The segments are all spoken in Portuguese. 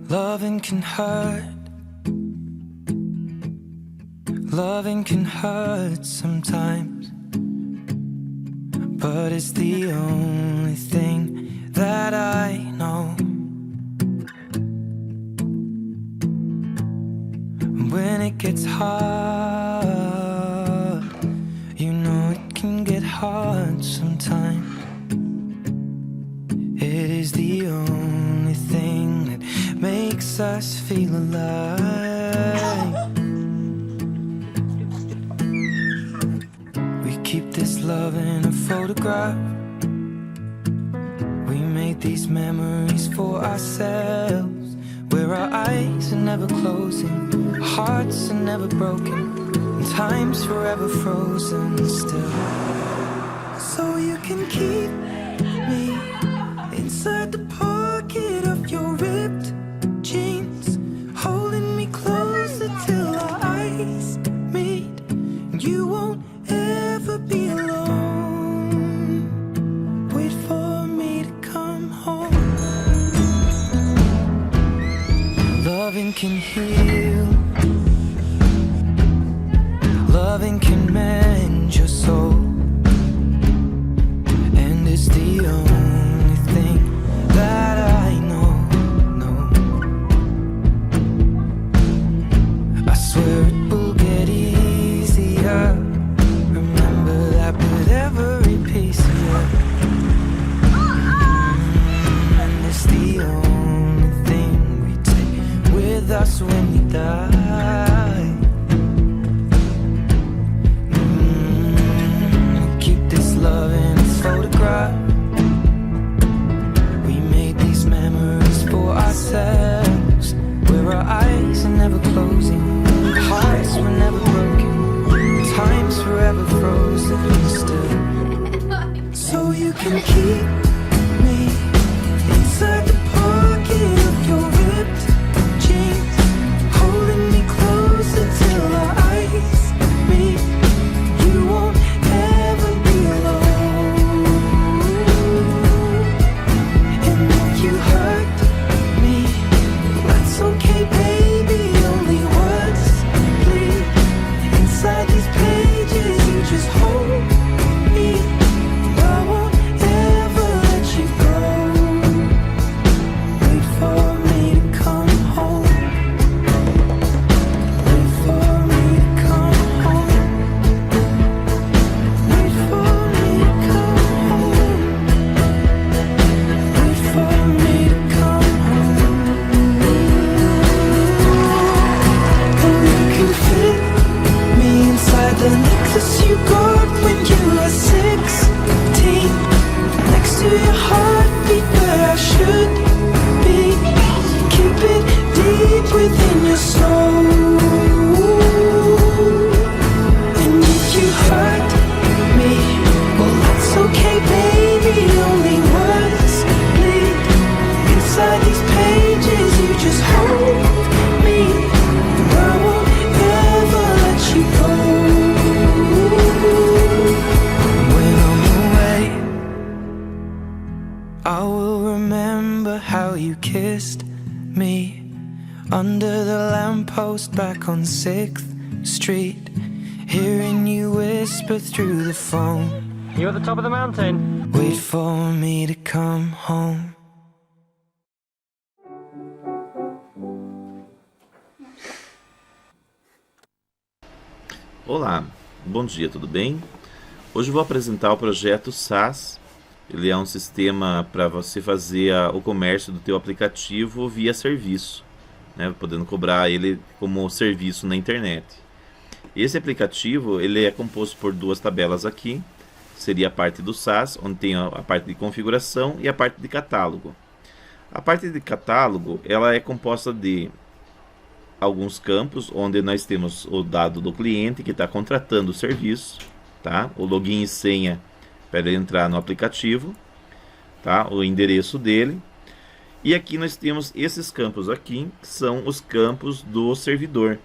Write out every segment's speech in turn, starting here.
Loving can hurt. Loving can hurt sometimes, but it's the only thing that I know. When it gets hard, you know it can get hard sometimes. It is the only thing that makes us feel alive. We keep this love in a photograph. We made these memories for ourselves, where our eyes are never closing, hearts are never broken, and time's forever frozen still. So you can keep me inside the pocket of your ripped jeans, holding me closer till our eyes meet. You won't ever be alone. Wait for me to come home. Loving can heal. Loving can mend your soul. And it's the only thing that I know. I swear it will get easier. Remember that with every piece of you. And it's the only thing we take with us when we die. We'll keep this love in a photograph. We made these memories for ourselves, where our eyes are never closing, hearts were never broken, time's forever frozen still. So you can keep me inside the pocket of your ripped jeans, holding me closer till our eyes meet. You won't ever be alone. And if you hurt me, that's okay, baby. Only words bleed inside these pages. You just hold me. I won't ever let you go. Wait for me to come home. Wait for me to come home. Wait for me to come home. Wait for me to come home. And you can fit me inside the necklace you got when you were 16, next to your heartbeat where I should be. Keep it deep within your soul. And if you hurt me, well that's okay, baby. Only words bleed inside these pages. You just hold me. I won't ever let you go. When I'm away, I will remember how you kissed me under the lamppost back on 6th Street, hearing you whisper through the phone. You at the top of the mountain? Wait for me to come home. Olá, bom dia, tudo bem? Hoje eu vou apresentar o projeto SaaS. Ele é um sistema para você fazer o comércio do teu aplicativo via serviço, né? Podendo cobrar ele como serviço na internet. Esse aplicativo ele é composto por duas tabelas aqui. Seria a parte do SaaS, onde tem a parte de configuração e a parte de catálogo. A parte de catálogo ela é composta de alguns campos, onde nós temos o dado do cliente que está contratando o serviço, tá? O login e senha para ele entrar no aplicativo, tá? O endereço dele. E aqui nós temos esses campos aqui, que são os campos do servidor.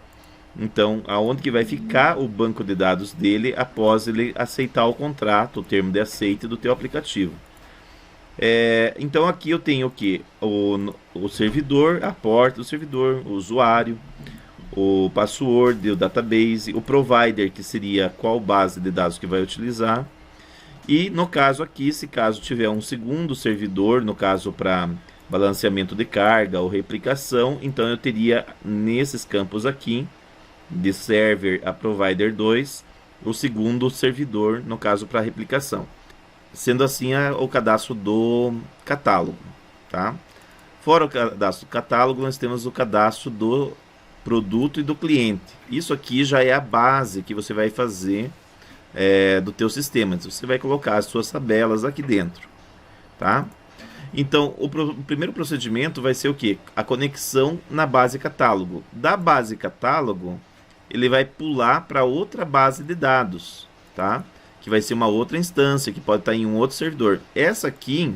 Então, aonde que vai ficar o banco de dados dele após ele aceitar o contrato, o termo de aceite do teu aplicativo. Então aqui eu tenho o que? O servidor, a porta do servidor, o usuário, o password, o database, o provider, que seria qual base de dados que vai utilizar. E no caso aqui, se caso tiver um segundo servidor, no caso para balanceamento de carga ou replicação, então eu teria nesses campos aqui, de server a provider 2, o segundo servidor, no caso para replicação. Sendo assim o cadastro do catálogo, tá? Fora o cadastro do catálogo, nós temos o cadastro do produto e do cliente. Isso aqui já é a base que você vai fazer do teu sistema. Você vai colocar as suas tabelas aqui dentro, tá? Então, o primeiro procedimento vai ser o que? A conexão na base catálogo. Da base catálogo, ele vai pular para outra base de dados, tá? Que vai ser uma outra instância, que pode estar em um outro servidor. Essa aqui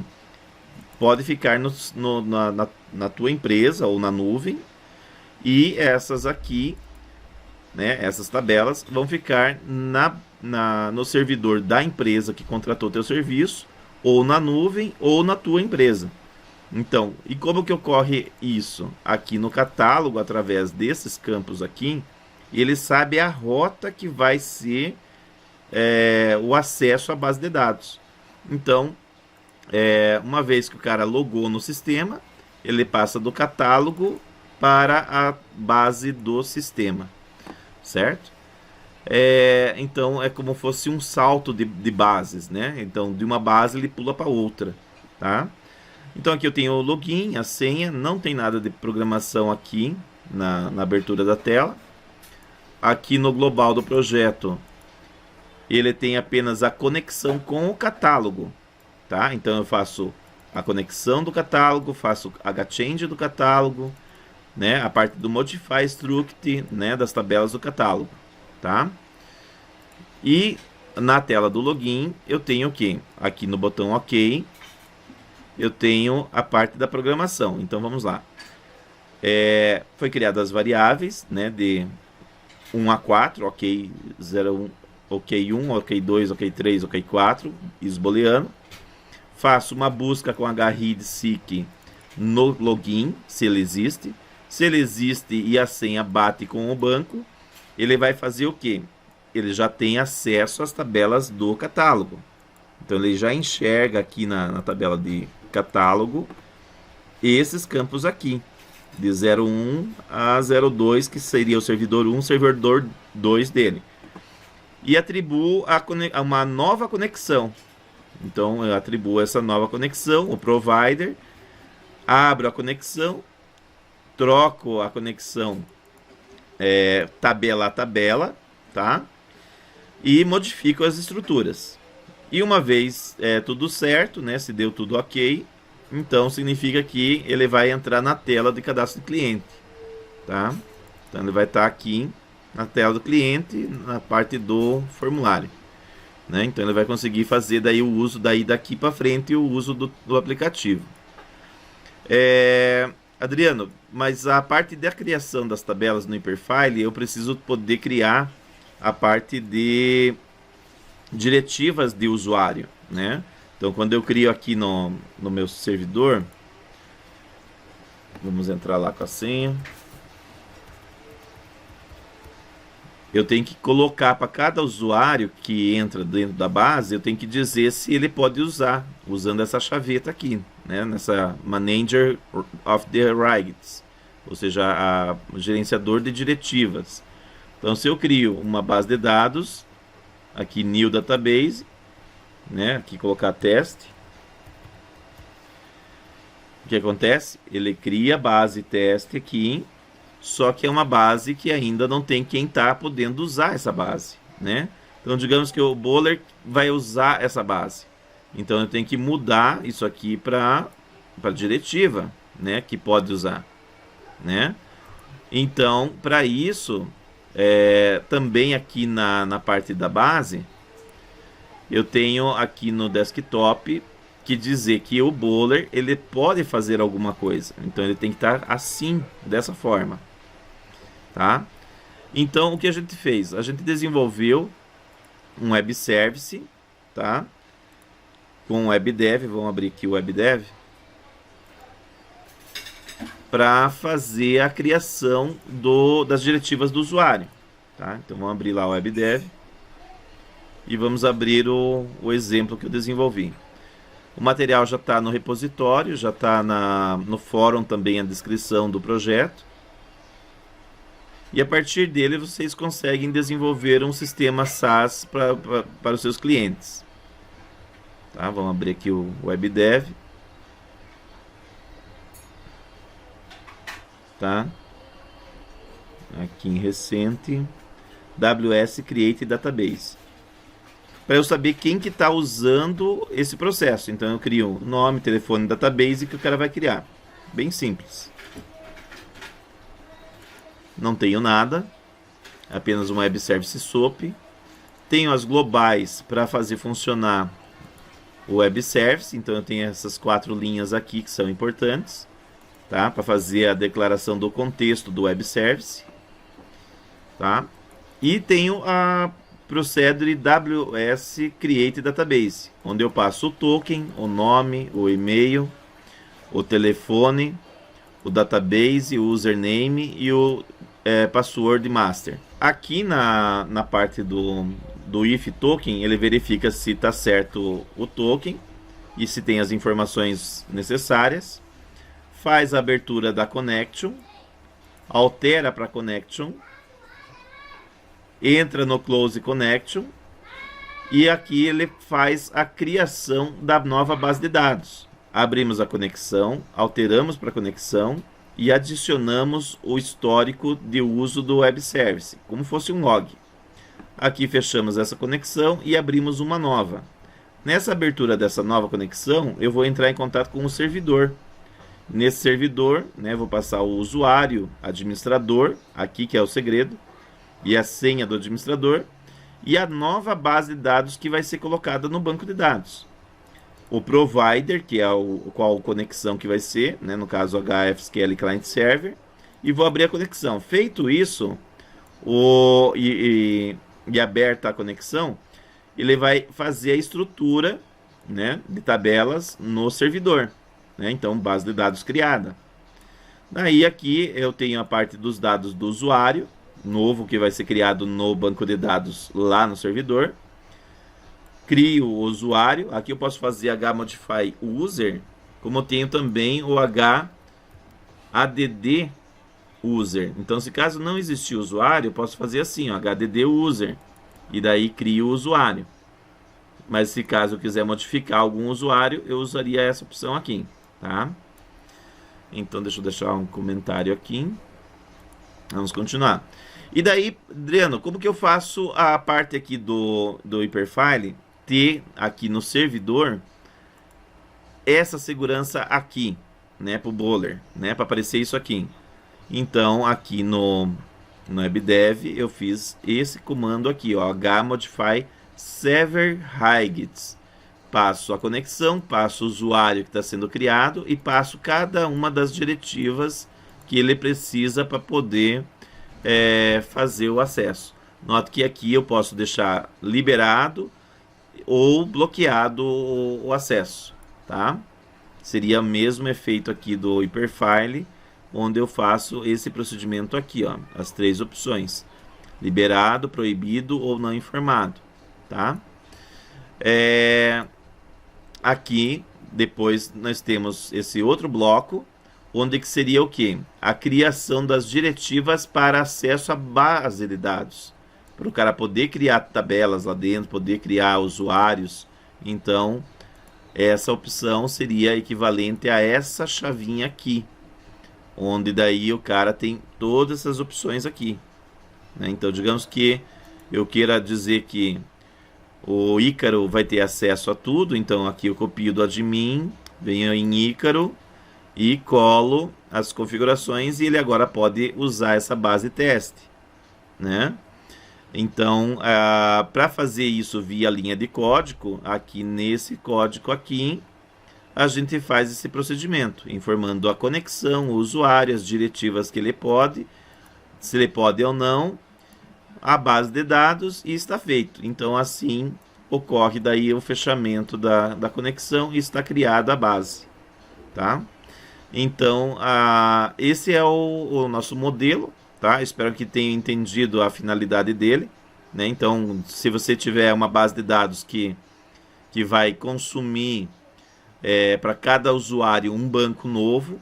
pode ficar na tua empresa ou na nuvem. E essas aqui, né, essas tabelas, vão ficar no servidor da empresa que contratou o teu serviço, ou na nuvem, ou na tua empresa. Então, e como que ocorre isso? Aqui no catálogo, através desses campos aqui, ele sabe a rota que vai ser o acesso à base de dados. Então, uma vez que o cara logou no sistema, ele passa do catálogo para a base do sistema, certo? Então é como fosse um salto de bases, né? Então de uma base ele pula para outra, tá? Então aqui eu tenho o login, a senha, não tem nada de programação aqui na abertura da tela. Aqui no global do projeto ele tem apenas a conexão com o catálogo, tá? Então eu faço a conexão do catálogo, faço hchange do catálogo, né? A parte do modify struct, né? Das tabelas do catálogo, tá? E na tela do login eu tenho o que? Aqui no botão OK, eu tenho a parte da programação. Então vamos lá. Foi criadas as variáveis, né? De 1 a 4, OK 01, OK 1, OK 2, OK 3, OK 4, isso booleano. Faço uma busca com hread-seek no login, se ele existe. Se ele existe e a senha bate com o banco, ele vai fazer o que? Ele já tem acesso às tabelas do catálogo. Então ele já enxerga aqui na tabela de catálogo esses campos aqui, de 01 a 02, que seria o servidor 1, servidor 2 dele. E atribuo uma nova conexão. Então eu atribuo essa nova conexão, o provider, abro a conexão, troco a conexão tabela a tabela, tá? E modifico as estruturas. E uma vez tudo certo, né? Se deu tudo ok, então significa que ele vai entrar na tela de cadastro de cliente, tá? Então ele vai estar aqui na tela do cliente, na parte do formulário, né? Então ele vai conseguir fazer daí o uso daqui para frente, o uso do aplicativo. Adriano, mas a parte da criação das tabelas no Hyperfile, eu preciso poder criar a parte de diretivas de usuário, né? Então quando eu crio aqui no meu servidor, vamos entrar lá com a senha. Eu tenho que colocar para cada usuário que entra dentro da base, eu tenho que dizer se ele pode usar, usando essa chaveta aqui, né? Nessa Manager of the Rights, ou seja, gerenciador de diretivas. Então se eu crio uma base de dados, aqui New Database, né? Aqui colocar teste. O que acontece? Ele cria a base teste aqui, só que é uma base que ainda não tem quem está podendo usar essa base, né? Então digamos que o Bowler vai usar essa base. Então eu tenho que mudar isso aqui para diretiva, né? Que pode usar, né? Então para isso, também aqui na parte da base, eu tenho aqui no desktop que dizer que o Bowler ele pode fazer alguma coisa. Então ele tem que estar assim, dessa forma, tá? Então o que a gente fez? A gente desenvolveu um web service, tá? com o WebDev, vamos abrir aqui o WebDev, para fazer a criação das diretivas do usuário. Tá? Então vamos abrir lá o WebDev e vamos abrir o exemplo que eu desenvolvi. O material já está no repositório, já está no fórum também a descrição do projeto. E a partir dele vocês conseguem desenvolver um sistema SaaS para os seus clientes. Tá? Vamos abrir aqui o WebDev. Tá? Aqui em recente, WS Create Database. Para eu saber quem que está usando esse processo. Então eu crio nome, telefone, database que o cara vai criar. Bem simples. Não tenho nada, apenas um Web Service SOAP. Tenho as globais para fazer funcionar o Web Service. Então eu tenho essas 4 linhas aqui que são importantes. Tá? Para fazer a declaração do contexto do Web Service. Tá? E tenho a Procedure WS Create Database, onde eu passo o token, o nome, o e-mail, o telefone, o database, o username e o password master. Aqui na parte do if token, ele verifica se está certo o token e se tem as informações necessárias. Faz a abertura da connection, altera para connection, entra no close connection e aqui ele faz a criação da nova base de dados. Abrimos a conexão, alteramos para conexão e adicionamos o histórico de uso do Web Service, como fosse um log. Aqui fechamos essa conexão e abrimos uma nova. Nessa abertura dessa nova conexão, eu vou entrar em contato com o servidor. Nesse servidor, vou passar o usuário, administrador, aqui que é o segredo, e a senha do administrador, e a nova base de dados que vai ser colocada no banco de dados. O provider, que é qual conexão que vai ser, no caso HFSQL Client Server, e vou abrir a conexão. Feito isso, e aberta a conexão, ele vai fazer a estrutura de tabelas no servidor. Então, base de dados criada. Daí aqui eu tenho a parte dos dados do usuário, novo que vai ser criado no banco de dados lá no servidor. Crio o usuário. Aqui eu posso fazer hmodify user, como eu tenho também o hdd user. Então, se caso não existir usuário, eu posso fazer assim, hdd user, e daí crio o usuário. Mas se caso eu quiser modificar algum usuário, eu usaria essa opção aqui, tá? Então, deixa eu deixar um comentário aqui. Vamos continuar. E daí, Adriano, como que eu faço a parte aqui do Hyperfile ter aqui no servidor essa segurança aqui, para o Bowler, para aparecer isso aqui? Então, aqui no WebDev, eu fiz esse comando aqui, hmodify server higits. Passo a conexão, passo o usuário que está sendo criado e passo cada uma das diretivas que ele precisa para poder fazer o acesso. Note que aqui eu posso deixar liberado ou bloqueado o acesso, tá? Seria o mesmo efeito aqui do Hyperfile, onde eu faço esse procedimento aqui, as 3 opções: liberado, proibido ou não informado, tá? Aqui depois nós temos esse outro bloco, onde que seria o que? A criação das diretivas para acesso à base de dados, para o cara poder criar tabelas lá dentro, poder criar usuários. Então, essa opção seria equivalente a essa chavinha aqui, onde daí o cara tem todas essas opções aqui, Então, digamos que eu queira dizer que o Ícaro vai ter acesso a tudo. Então, aqui eu copio do admin, venho em Ícaro e colo as configurações, e ele agora pode usar essa base teste, Então, para fazer isso via linha de código, aqui nesse código aqui, a gente faz esse procedimento, informando a conexão, o usuário, as diretivas que ele pode, se ele pode ou não, a base de dados, e está feito. Então, assim, ocorre daí o fechamento da conexão e está criada a base, tá? Então, esse é o nosso modelo, tá? Espero que tenham entendido a finalidade dele, né? Então, se você tiver uma base de dados que vai consumir para cada usuário um banco novo,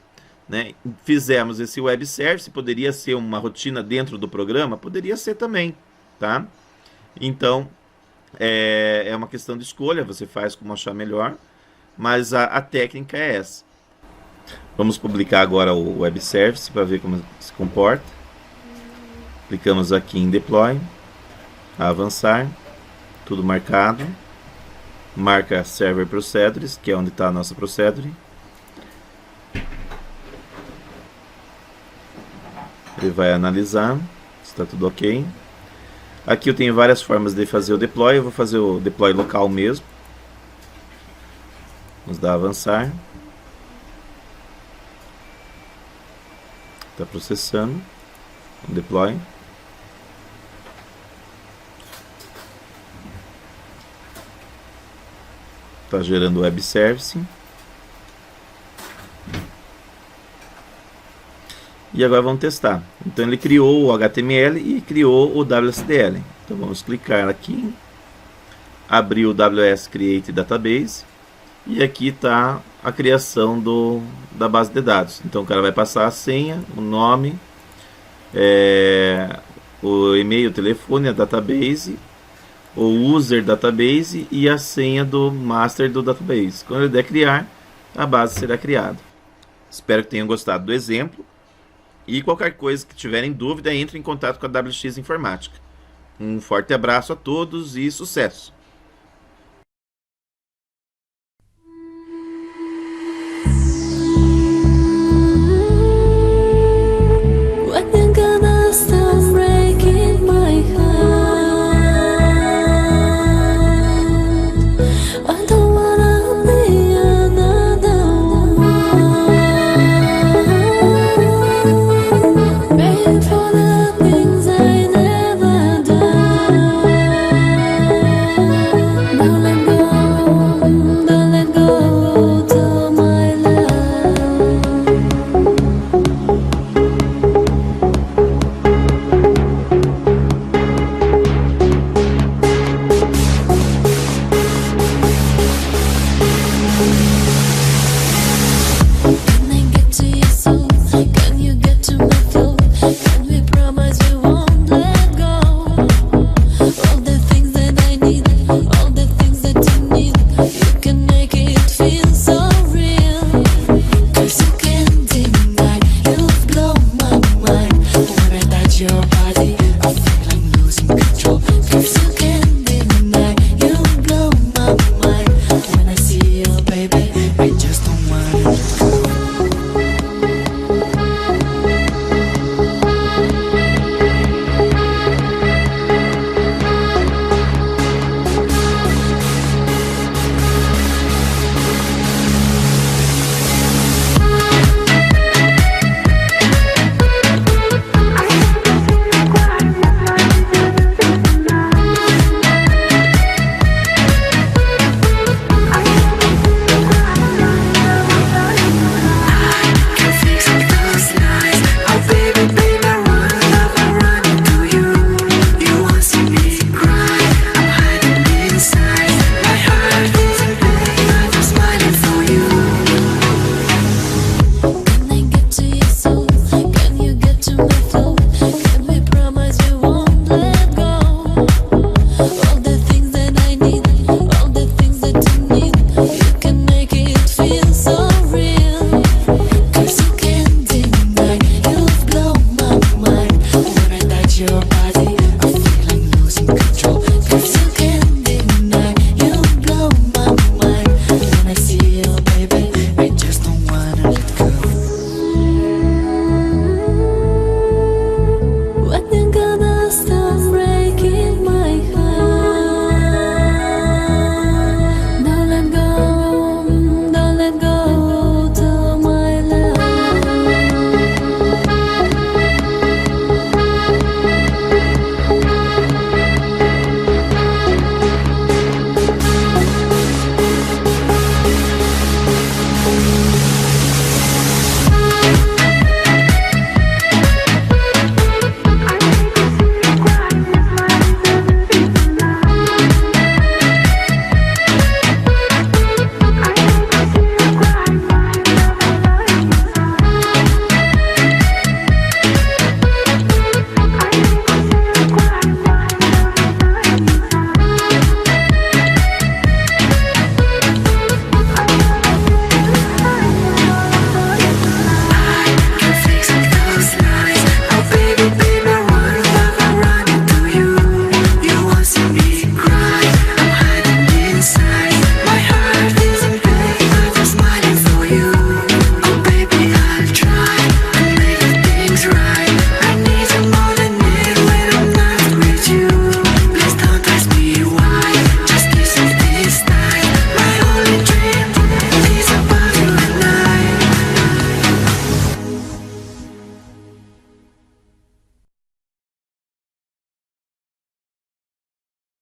né? Fizemos esse web service, poderia ser uma rotina dentro do programa? Poderia ser também, tá? Então, é uma questão de escolha, você faz como achar melhor, mas a técnica é essa. Vamos publicar agora o web service para ver como se comporta. Clicamos aqui em Deploy, avançar, tudo marcado. Marca Server Procedures, que é onde está a nossa procedure. Ele vai analisar se está tudo ok. Aqui eu tenho várias formas de fazer o deploy. Eu vou fazer o deploy local mesmo. Vamos dar avançar. Está processando o deploy. Está gerando web service. E agora vamos testar. Então ele criou o HTML e criou o WSDL. Então vamos clicar aqui, abrir o WS Create Database e aqui está a criação da base de dados. Então o cara vai passar a senha, o nome, o e-mail, o telefone, a database, o user database e a senha do master do database. Quando ele der criar, a base será criada. Espero que tenham gostado do exemplo. E qualquer coisa que tiverem dúvida, entre em contato com a WX Informática. Um forte abraço a todos e sucesso!